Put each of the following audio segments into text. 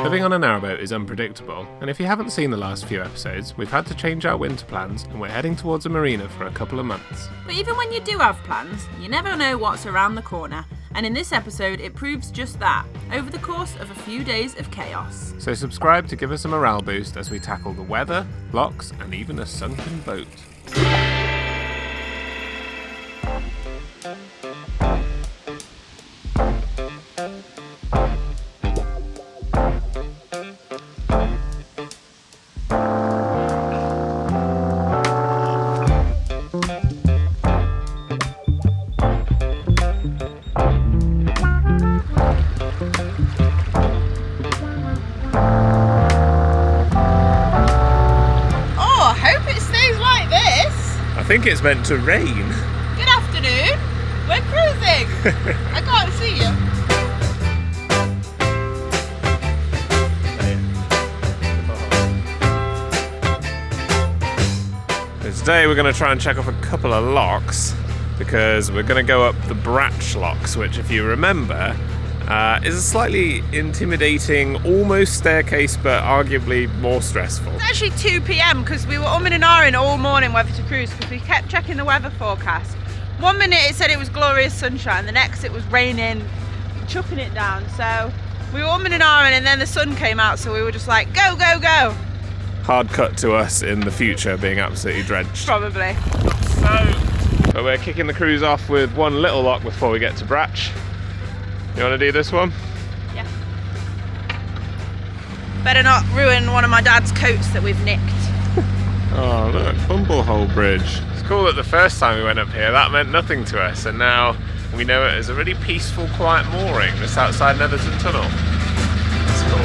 Living on a narrowboat is unpredictable, and if you haven't seen the last few episodes, we've had to change our winter plans and we're heading towards a marina for a couple of months. But even when you do have plans, you never know what's around the corner, and in this episode it proves just that, over the course of a few days of chaos. So subscribe to give us a morale boost as we tackle the weather, locks, and even a sunken boat. I think it's meant to rain. Good afternoon. We're cruising. I can't see you. Today we're going to try and check off a couple of locks because we're going to go up the Bratch Locks, which, if you remember, is a slightly intimidating, almost staircase, but arguably more stressful. It's actually 2 PM because we were umming and ahhing all morning whether to cruise because we kept checking the weather forecast. 1 minute it said it was glorious sunshine, the next it was raining, chucking it down. So we were umming and ahhing, and then the sun came out, so we were just like, go, go, go. Hard cut to us in the future being absolutely drenched. Probably. But we're kicking the cruise off with one little lock before we get to Bratch. You want to do this one? Yeah. Better not ruin one of my dad's coats that we've nicked. Oh look, Bumblehole Bridge. It's cool that the first time we went up here that meant nothing to us, and now we know it as a really peaceful, quiet mooring just outside Netherton Tunnel. That's cool.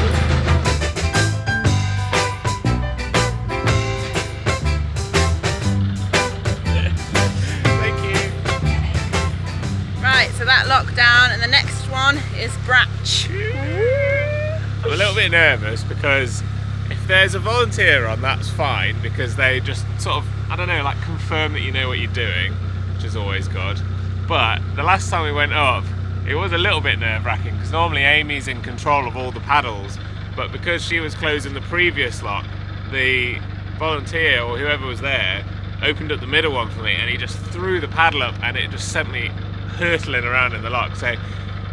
Thank you. Right, so that locked down, and the next one is Bratch. I'm a little bit nervous because if there's a volunteer on, that's fine, because they just sort of, I don't know, like confirm that you know what you're doing, which is always good. But the last time we went up, it was a little bit nerve-wracking because normally Amy's in control of all the paddles, but because she was closing the previous lock, the volunteer or whoever was there opened up the middle one for me, and he just threw the paddle up and it just sent me hurtling around in the lock. So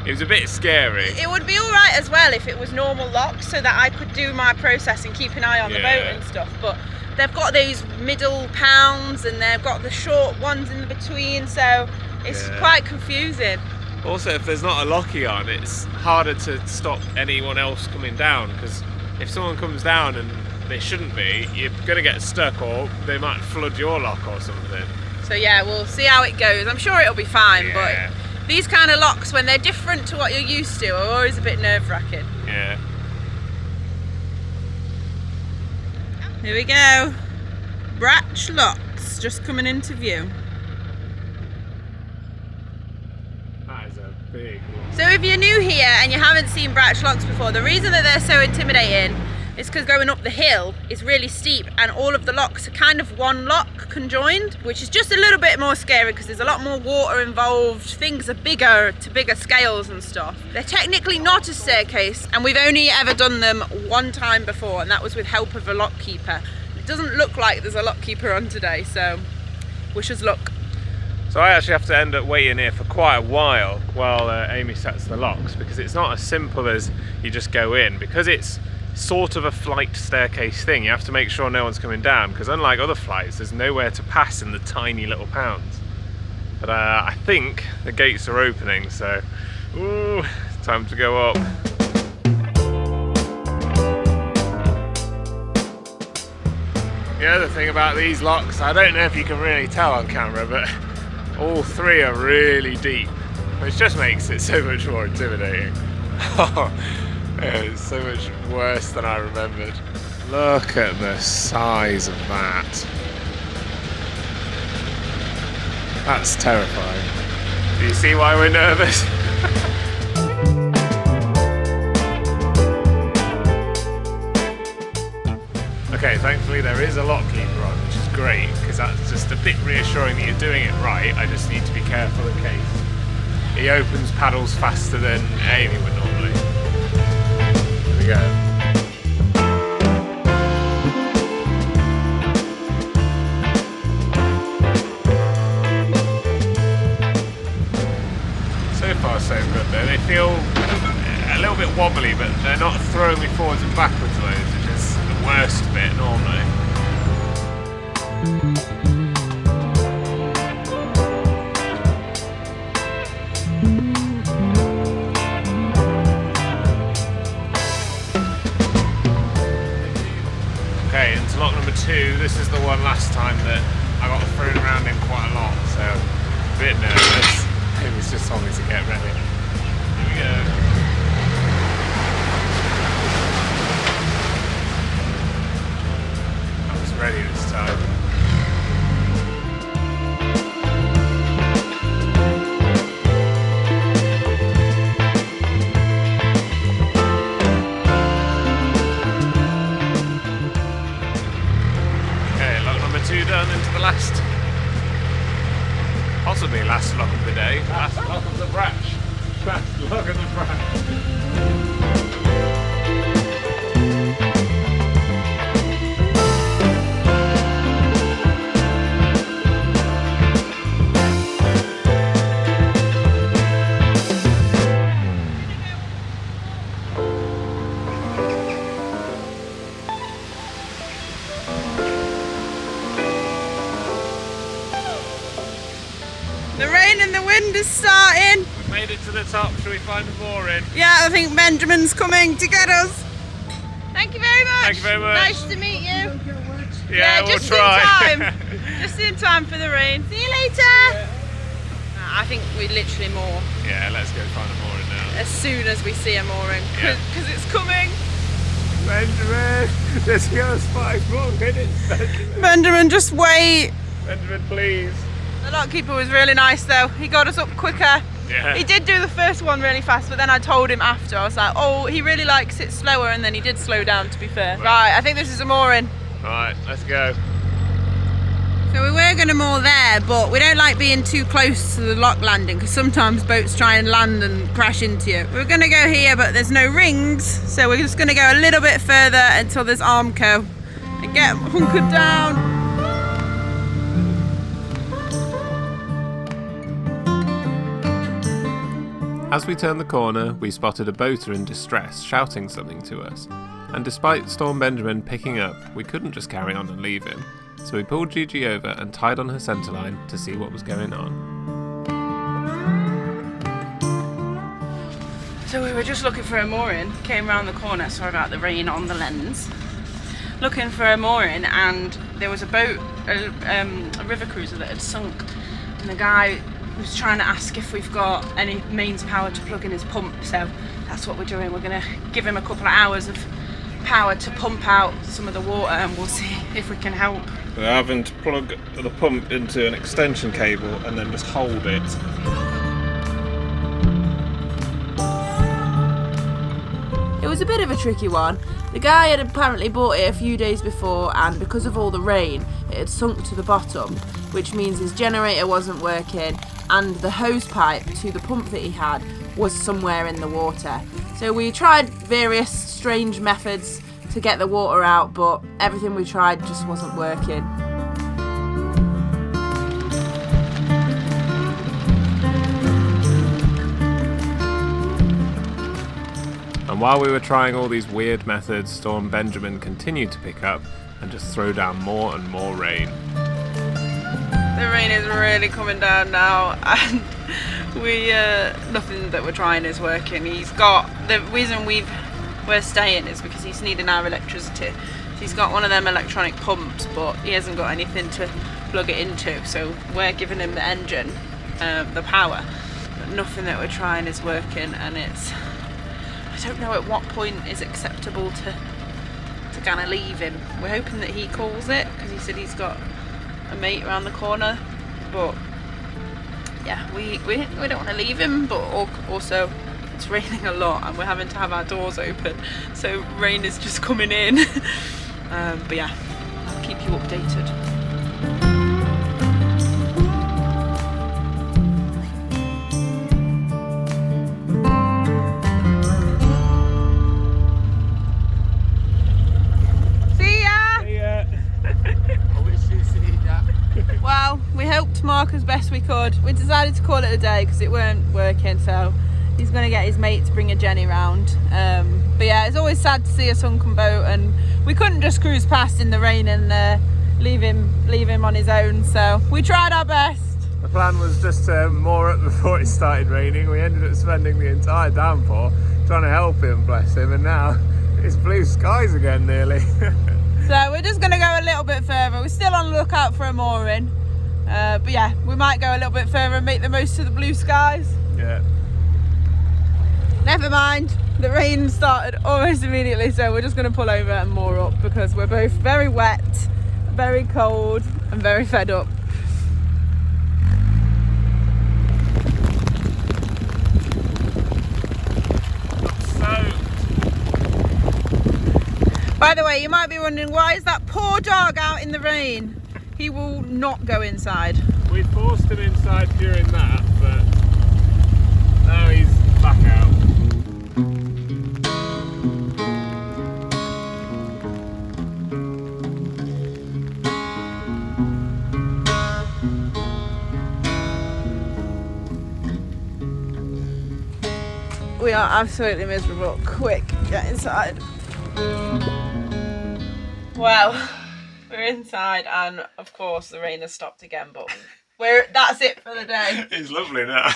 it was a bit scary. It would be alright as well if it was normal locks so that I could do my process and keep an eye on the boat and stuff, but they've got those middle pounds and they've got the short ones in between, so it's quite confusing. Also, if there's not a locky on, it's harder to stop anyone else coming down, because if someone comes down and they shouldn't be, you're going to get stuck, or they might flood your lock or something. So yeah, we'll see how it goes. I'm sure it'll be fine, but these kind of locks, when they're different to what you're used to, are always a bit nerve-wracking. Yeah. Here we go. Bratch Locks, just coming into view. That is a big lock. So if you're new here and you haven't seen Bratch Locks before, the reason that they're so intimidating is because going up the hill is really steep, and all of the locks are kind of one lock conjoined, which is just a little bit more scary because there's a lot more water involved. Things are bigger, to bigger scales and stuff. They're technically not a staircase, and we've only ever done them one time before, and that was with help of a lock keeper. It doesn't look like there's a lock keeper on today, so wish us luck. So I actually have to end up waiting here for quite a while Amy sets the locks, because it's not as simple as you just go in. Because it's sort of a flight staircase thing, you have to make sure no one's coming down, because unlike other flights, there's nowhere to pass in the tiny little pounds. But I think the gates are opening, so ooh, it's time to go up. The other thing about these locks, I don't know if you can really tell on camera, but all three are really deep, which just makes it so much more intimidating. It's so much worse than I remembered. Look at the size of that. That's terrifying. Do you see why we're nervous? Okay, thankfully there is a lock keeper on, which is great, because that's just a bit reassuring that you're doing it right. I just need to be careful in case. He opens paddles faster than Amy would normally. Here we go. me, but they're not throwing me forwards and backwards loads, which is the worst bit normally. Okay, into lock number 2. This is the one last time that I got thrown around in quite a lot, so a bit nervous. It was just told me to get ready. Here we go. I was ready this time. Done into the last, possibly last lock of the day. Last lock of the Bratch. Last lock of the Bratch. The rain and the wind is starting. We've made it to the top. Should we find a mooring? Yeah, I think Benjamin's coming to get us. Thank you very much. Thank you very much. Nice to meet you. Yeah, we'll just try. in time. Just in time for the rain. See you later. I think we literally moor Yeah, let's go find a mooring now. as soon as we see a mooring, Yeah. because it's coming. Benjamin, let's go 5 more minutes. Benjamin, just wait. Benjamin, please. The lockkeeper was really nice though. He got us up quicker. Yeah. He did do the first one really fast, but then I told him after, I was like, oh, he really likes it slower, and then he did slow down, to be fair. Right, I think this is a mooring. Right, let's go. So we were going to moor there, but we don't like being too close to the lock landing, because sometimes boats try and land and crash into you. We were going to go here, but there's no rings, so we're just going to go a little bit further until there's Armco and get hunkered down. As we turned the corner, we spotted a boater in distress shouting something to us, and despite Storm Benjamin picking up, we couldn't just carry on and leave him, so we pulled Gigi over and tied on her centerline to see what was going on. So we were just looking for a mooring, came around the corner, sorry about the rain on the lens, looking for a mooring, and there was a boat, a river cruiser that had sunk, and the guy was trying to ask if we've got any mains power to plug in his pump, so that's what we're doing. We're going to give him a couple of hours of power to pump out some of the water, and we'll see if we can help. We're having to plug the pump into an extension cable and then just hold it. It was a bit of a tricky one. The guy had apparently bought it a few days before, and because of all the rain, it had sunk to the bottom, which means his generator wasn't working, and the hose pipe to the pump that he had was somewhere in the water. So we tried various strange methods to get the water out, but everything we tried just wasn't working. And while we were trying all these weird methods, Storm Benjamin continued to pick up and just throw down more and more rain. The rain is really coming down now, and nothing that we're trying is working. The reason we're staying is because he's needing our electricity. He's got one of them electronic pumps, but he hasn't got anything to plug it into, so we're giving him the engine, the power, but nothing that we're trying is working, and I don't know at what point is acceptable to kind of leave him. We're hoping that he calls it, because he said he's got a mate around the corner, but yeah, we don't want to leave him, but also it's raining a lot and we're having to have our doors open, so rain is just coming in. But yeah, I'll keep you updated. Well, we helped Mark as best we could. We decided to call it a day because it weren't working, so He's going to get his mate to bring a Jenny round. But yeah, it's always sad to see a sunken boat, and we couldn't just cruise past in the rain and leave him on his own. So we tried our best. The plan was just to moor up before it started raining. We ended up spending the entire downpour trying to help him, bless him, and now it's blue skies again nearly. So we're just going to go a little bit further. We're still on the lookout for a mooring. But yeah, we might go a little bit further and make the most of the blue skies. Yeah. Never mind, the rain started almost immediately, so we're just going to pull over and moor up because we're both very wet, very cold and very fed up. By the way, you might be wondering, why is that poor dog out in the rain? He will not go inside. We forced him inside during that, but now he's back out. We are absolutely miserable. Quick, get inside. Well, we're inside, and of course the rain has stopped again, but that's it for the day. It's lovely now.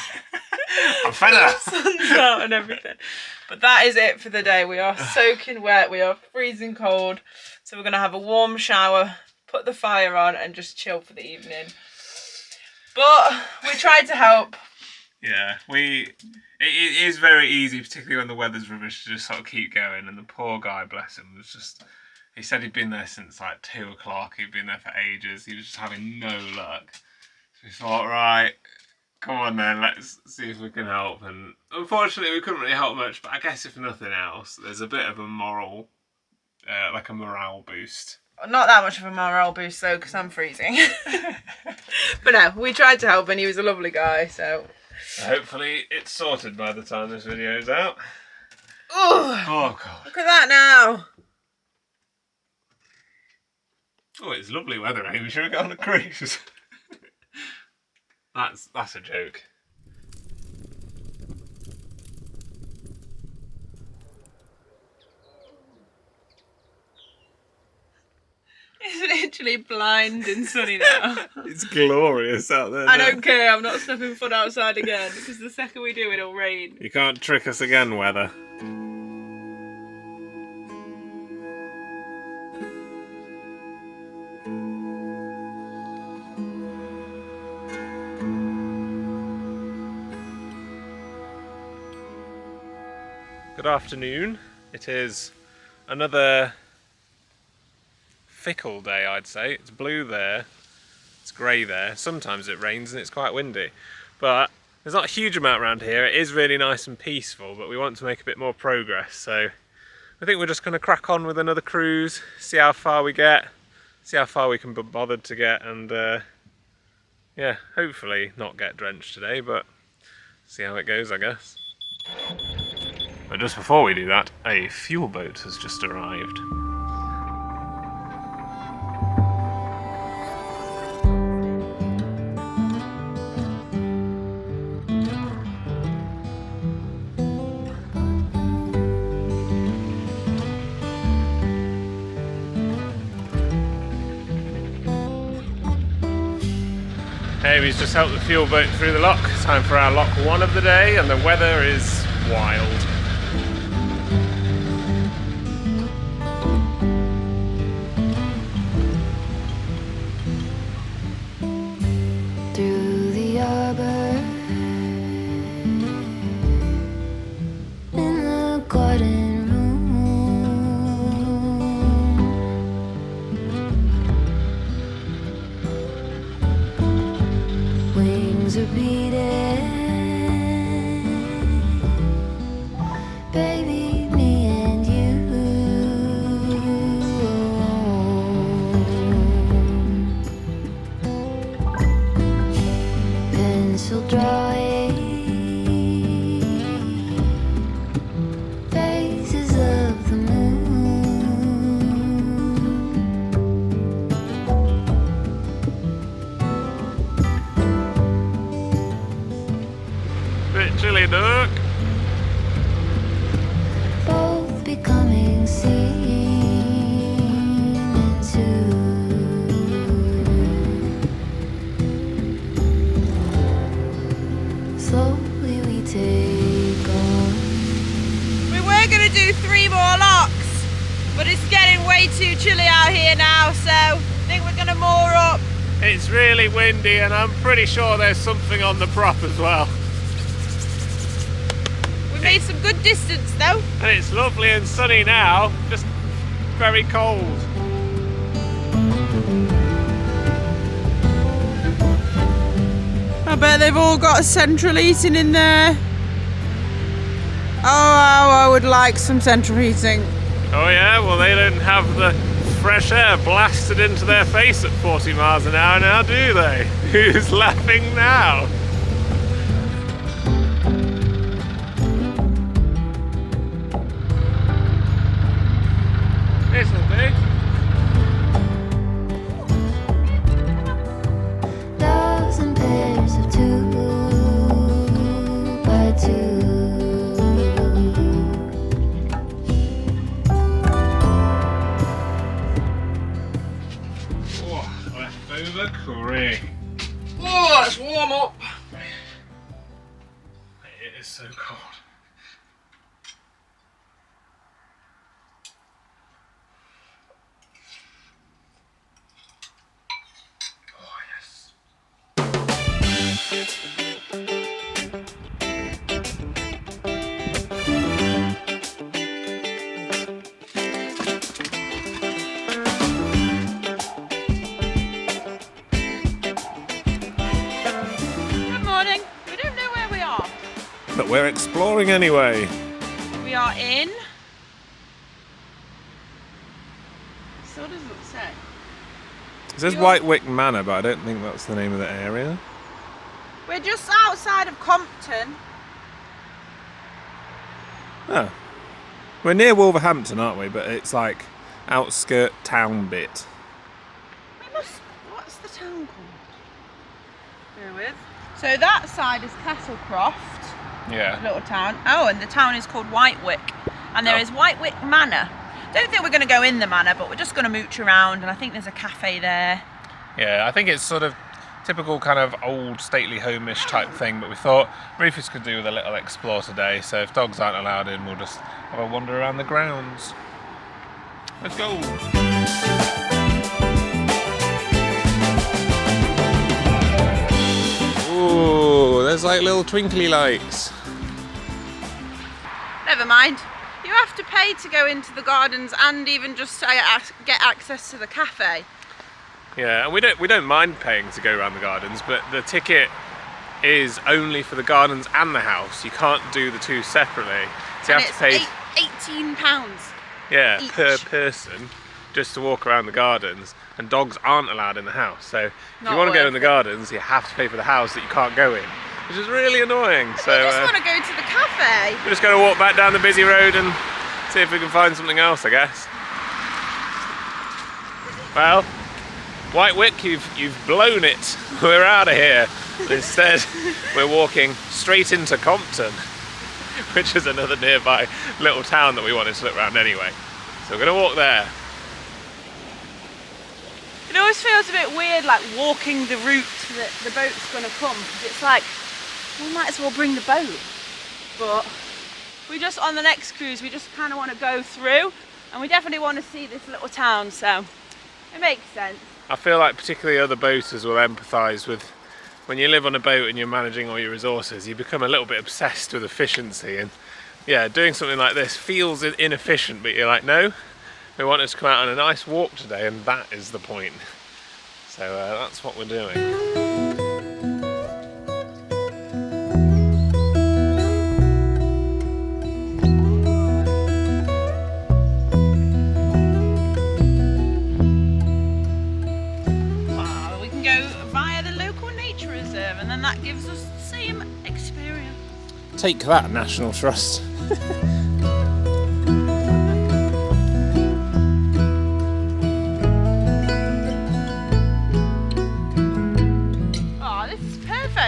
I'm fed up. Sun's out and everything. But that is it for the day. We are soaking wet, we are freezing cold, so we're going to have a warm shower, put the fire on and just chill for the evening. But we tried to help. Yeah, it is very easy, particularly when the weather's rubbish, to just sort of keep going, and the poor guy, bless him, was just, he said he'd been there since like 2 o'clock, he'd been there for ages, he was just having no luck. So we thought, right, come on then, let's see if we can help. And unfortunately we couldn't really help much, but I guess if nothing else, there's a bit of a morale boost. Not that much of a morale boost though, because I'm freezing. But no, we tried to help and he was a lovely guy, so... Hopefully it's sorted by the time this video's out. Oh God. Look at that now. Oh, it's lovely weather, Amy. Should we go on a cruise? That's a joke. It's literally blind and sunny now. It's glorious out there. I don't care, I'm not stepping foot outside again, because the second we do it'll rain. You can't trick us again, weather. Good afternoon. It is another fickle day, I'd say. It's blue there, it's grey there, sometimes it rains and it's quite windy, but there's not a huge amount around here. It is really nice and peaceful, but we want to make a bit more progress, so I think we're just going to crack on with another cruise, see how far we get, see how far we can be bothered to get, and yeah, hopefully not get drenched today, but see how it goes, I guess. But just before we do that, a fuel boat has just arrived. Amy's just helped the fuel boat through the lock. Time for our lock 1 of the day, and the weather is wild. Through the arbor, in the garden room, wings are beating seeming to. Slowly we take on. We were going to do 3 more locks, but it's getting way too chilly out here now, so I think we're going to moor up. It's really windy and I'm pretty sure there's something on the prop as well. We made some good distance though. And it's lovely and sunny now, just very cold. I bet they've all got central heating in there. Oh, I would like some central heating. Oh yeah, well they don't have the fresh air blasted into their face at 40 miles an hour now, do they? Who's laughing now? This'll do. Dozen pairs of 2 by 2. Oh, leftover curry. Oh, let's warm up. It is so cold. Oh yes. Good morning. We don't know where we are. But we're exploring anyway. We are in. Still doesn't say. It says White Wick Manor, but I don't think that's the name of the area. We're just outside of Compton. Oh. We're near Wolverhampton, aren't we? But it's like outskirt town bit. We must. What's the town called? Bear with. So that side is Castlecroft, Yeah. little town. Oh, and the town is called Whitewick, and there is Whitewick Manor. Don't think we're going to go in the manor, but we're just going to mooch around, and I think there's a cafe there. Yeah, I think it's sort of typical kind of old stately home-ish type thing, but we thought Rufus could do with a little explore today, so if dogs aren't allowed in, we'll just have a wander around the grounds. Let's go! Ooh, there's like little twinkly lights. Never mind. You have to pay to go into the gardens and even just get access to the cafe. Yeah, and we don't mind paying to go around the gardens, but the ticket is only for the gardens and the house. You can't do the two separately. So you And have to pay £18. yeah, each. per person just to walk around the gardens, and dogs aren't allowed in the house. So if Not you want to go worth in the it. gardens, you have to pay for the house that you can't go in, which is really annoying. So We just want to go to the cafe. we're just going to walk back down the busy road and see if we can find something else, I guess. Well, Whitewick, you've blown it. We're out of here. Instead, we're walking straight into Compton, which is another nearby little town that we wanted to look around anyway. So we're going to walk there. It always feels a bit weird, like walking the route that the boat's going to come, because it's like, we might as well bring the boat. But we just, on the next cruise, we just kind of want to go through, and we definitely want to see this little town, so it makes sense. I feel like particularly other boaters will empathise with when you live on a boat and you're managing all your resources, you become a little bit obsessed with efficiency, and yeah, doing something like this feels inefficient, but you're like, no, we want us to come out on a nice walk today, and that is the point. So that's what we're doing. We can go via the local nature reserve, and then that gives us the same experience. Take that, National Trust.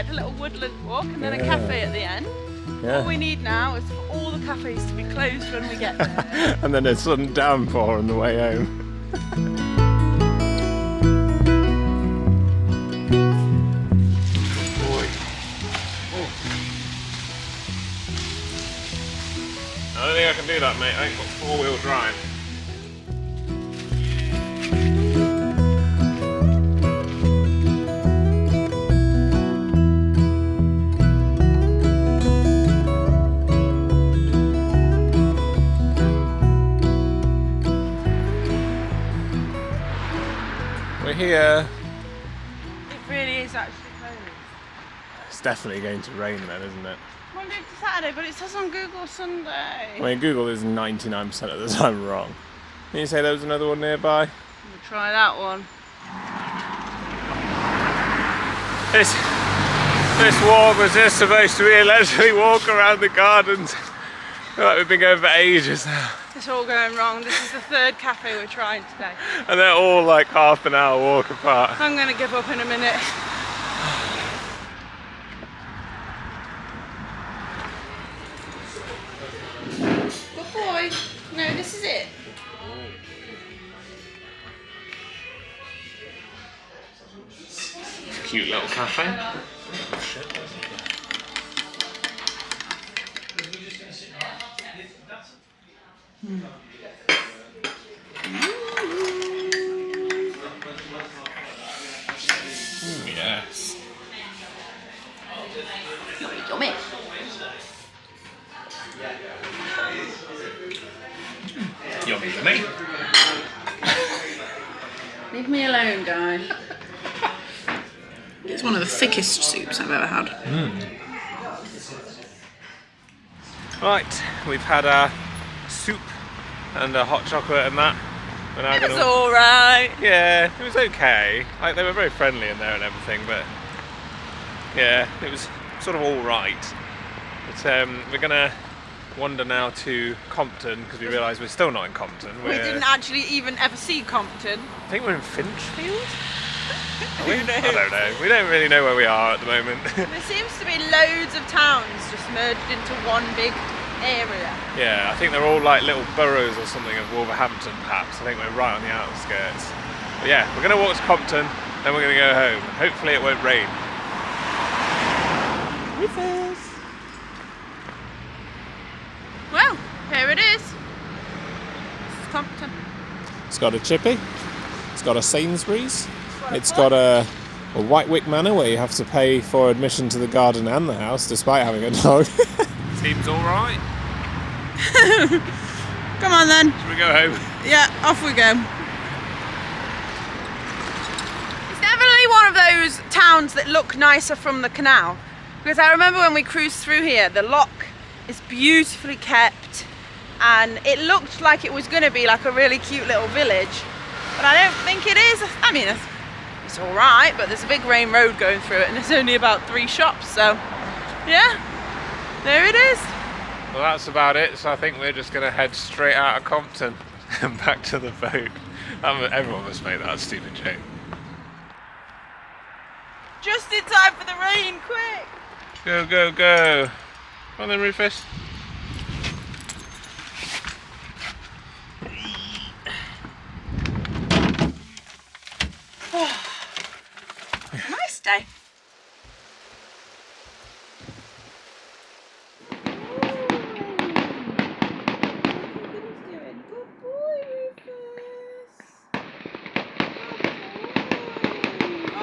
A little woodland walk and then a cafe at the end. Yeah. All we need now is for all the cafes to be closed when we get there. And then a sudden downpour on the way home. I don't think I can do that, mate. I ain't got four-wheel drive. We're here. It really is actually closed. It's definitely going to rain then, isn't it? Monday to Saturday, but it says on Google Sunday. I mean, Google is 99% of the time wrong. Can you say there was another one nearby? We'll try that one. This walk was just supposed to be a leisurely walk around the gardens. I feel like we've been going for ages now. It's all going wrong. This is the third cafe we're trying today. And they're all like half an hour walk apart. I'm going to give up in a minute. Good boy. No, this is it. Cute little cafe. Yes. Yummy. Yummy, yummy. Leave me alone, guy. It's one of the thickest soups I've ever had. Right, we've had our soup and a hot chocolate and that. We're now It's alright. Yeah, it was okay. Like, they were very friendly in there and everything, but yeah, it was sort of all right. But we're gonna wander now to Compton because we realise we're still not in Compton. We didn't actually even ever see Compton. I think we're in Finchfield. Who knows? I don't know. We don't really know where we are at the moment. There seems to be loads of towns just merged into one big area. Yeah, I think they're all like little boroughs or something of Wolverhampton, perhaps. I think we're right on the outskirts. But yeah, we're going to walk to Compton, then we're going to go home. And hopefully it won't rain. Well, here it is. This is Compton. It's got a chippy. It's got a Sainsbury's. It's got a White Wick Manor where you have to pay for admission to the garden and the house despite having a dog. Seems alright. Come on then. Should we go home? Yeah, off we go. It's definitely one of those towns that look nicer from the canal. Because I remember when we cruised through here, the lock is beautifully kept and it looked like it was going to be like a really cute little village. But I don't think it is. I mean, it's alright, but there's a big main road going through it and there's only about 3 shops, so yeah, there it is. Well, that's about it, so I think we're just going to head straight out of Compton and back to the boat. Everyone must make that stupid joke. Just in time for the rain, quick! Go, go, go. Come on then, Rufus. Nice day.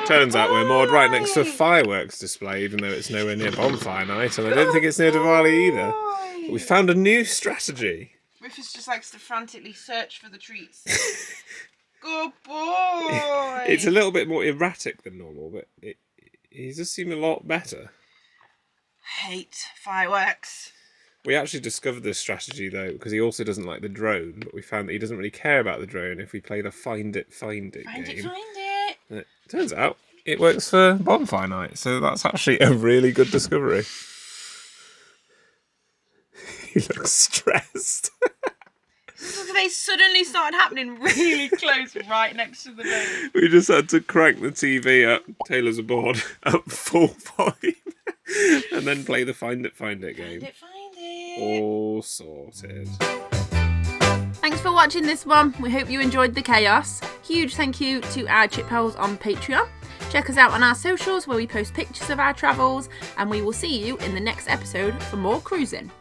Turns out we're moored right next to a fireworks display, even though it's nowhere near bonfire night, and I don't think it's near Diwali either. But we found a new strategy. Rufus just likes to frantically search for the treats. Good boy! It's a little bit more erratic than normal, but he does seem a lot better. Hate fireworks. We actually discovered this strategy though, because he also doesn't like the drone, but we found that he doesn't really care about the drone if we play the Find It game. Find it. And it turns out it works for bonfire night, so that's actually a really good discovery. He looks stressed. They suddenly started happening really close, right next to the boat. We just had to crank the TV up, Taylor's aboard, up full volume, and then play the Find It game. Find it. All sorted. Thanks for watching this one. We hope you enjoyed the chaos. Huge thank you to our chip holes on Patreon. Check us out on our socials where we post pictures of our travels, and we will see you in the next episode for more cruising.